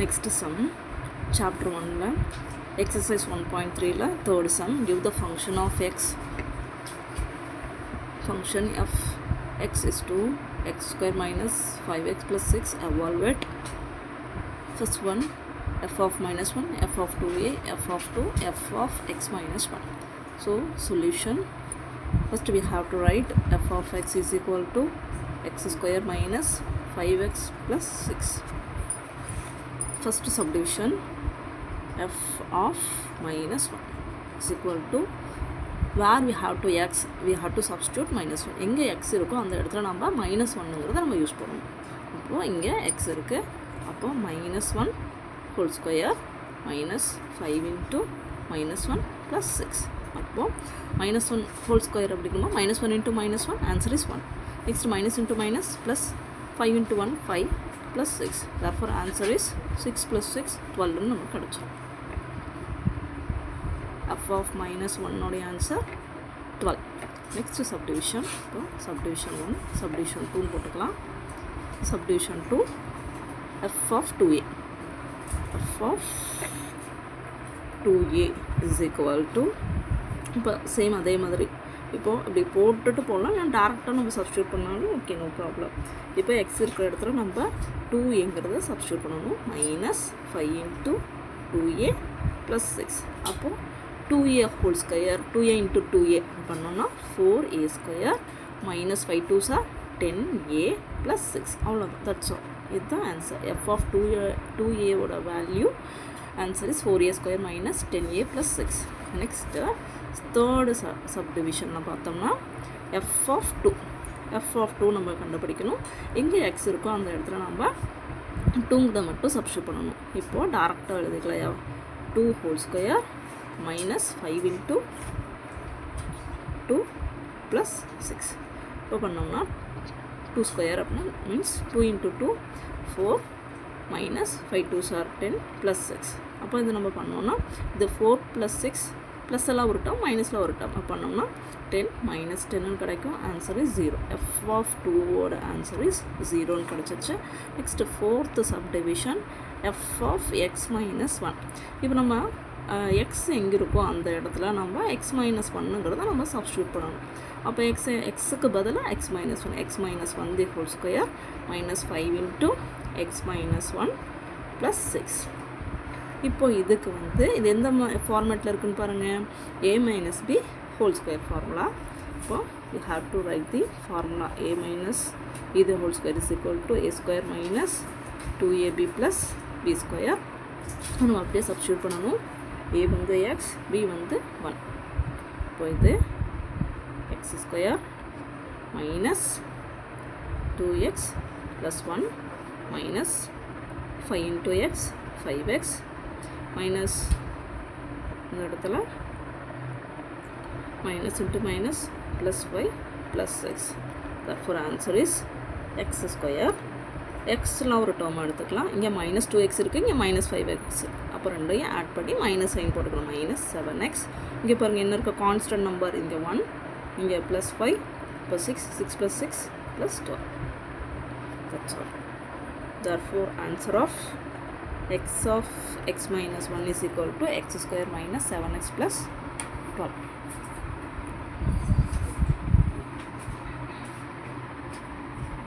Next sum, chapter 1, exercise 1.3, third sum. Give the function of x. Function of x is 2, x square minus 5x plus 6. Evaluate. First one, f of minus 1, f of 2a, f of 2, f of x minus 1. So, solution. First we have to write f of x is equal to x square minus 5x plus 6. First subdivision, f of minus 1 is equal to, where we have to x, we have to substitute minus 1. எங்கே x இருக்கோ அந்த இடத்துல நம்ம minus 1ங்கிறத நம்ம use பண்ணணும். அப்போது இங்கே x இருக்குது, அப்போது minus 1 whole square minus 5 into minus 1 plus 6. அப்போது minus 1 whole square அப்படிங்கும்போது minus 1 into minus 1, answer is 1. Next minus into minus plus 5 into 1, 5 plus 6. Therefore answer is 6 plus 6, 12 ன்னு நமக்கு கிடைச்சிடும். f of minus 1 உடைய answer 12. Next subdivision. இப்போ subdivision 1, subdivision 2 போட்டுக்கலாம். Subdivision 2, f of 2a. f of 2a is equal to, இப்போ same அதே மாதிரி இப்போது இப்படி போட்டுட்டு போகலாம், நான் டேரெக்டாக நம்ம சப்ஸ்டியூட் பண்ணாலும் ஓகே, நோ ப்ராப்ளம். இப்போ எக்ஸ் இருக்கிற இடத்துல நம்ம 2a சப்ஸ்டியூட் பண்ணணும். Minus 5 into 2a plus 6. அப்போது 2a whole square, 2a into 2a பண்ணோன்னா 4a square minus 5 2s are 10a plus 6. அவ்வளோதான், தட்ஸ் ஆல். இதுதான் ஆன்சர். f of 2a ஓட value answer is 4a square minus 10a plus 6. Next third சப்டிவிஷனில் பார்த்தோம்னா f of 2 நம்ம கண்டுபிடிக்கணும். எங்கே x இருக்கோ அந்த இடத்துல நம்ம 2ங்கிறத மட்டும் சப்ஸ்டியூட் பண்ணணும். இப்போது டேரெக்டாக எழுதிக்கலாம். 2 whole square minus 5 into 2 plus 6. இப்போ பண்ணோம்னா 2 ஸ்கொயர் அப்படின்னா means 2 into 2 4 minus 5 2s are 10 plus 6. அப்போ இது நம்ம பண்ணோம்னா இது 4 ப்ளஸ் 6 ப்ளஸ் எல்லாம் ஒரு டேர்ம், மைனஸில் ஒரு டேர்ம் பண்ணோம்னா 10 மைனஸ் 10ன்னு கிடைக்கும். Answer is 0. f of 2ஓட ஆன்சர் இஸ் 0ன்னு கிடச்சிருச்சு. Next fourth subdivision, f of x minus 1. இப்போ நம்ம எக்ஸ் எங்கே இருக்கோ அந்த இடத்துல நம்ம எக்ஸ் மைனஸ் 1ங்கிறத நம்ம சப்ஸ்டியூட் பண்ணணும். அப்போ எக்ஸுக்கு பதிலாக x minus 1, x minus 1 the whole square minus 5 into x minus 1 plus 6. இப்போது இதுக்கு இது எந்த ஃபார்மேட்டில் இருக்குதுன்னு பாருங்கள், a minus b whole square formula. இப்போது you have to write the formula. a minus இது whole square is equal to a square minus 2ab plus b square. நம்ம அப்படியே சப்ஸ்டியூட் பண்ணணும். a x, b 1. இப்போ இது x square minus 2x plus 1 minus 5 into x 5x minus இந்த இடத்துல minus into minus plus 5 plus 6. Therefore answer is x square. எக்ஸ்லாம் ஒரு term எடுத்துக்கலாம். இங்கே மைனஸ் 2x இருக்குது, இங்கே மைனஸ் 5x. அப்போ ரெண்டையும் ஆட் பண்ணி மைனஸ் சைன் போட்டுக்கலாம். Minus 7x. இங்கே பாருங்கள் என்ன இருக்க கான்ஸ்டன்ட் நம்பர், இங்கே 1, இங்கே ப்ளஸ் 5 இப்போ 6 plus 6 plus 12. That's all. Therefore answer of x of x minus 1 is equal to x square minus 7x plus 12.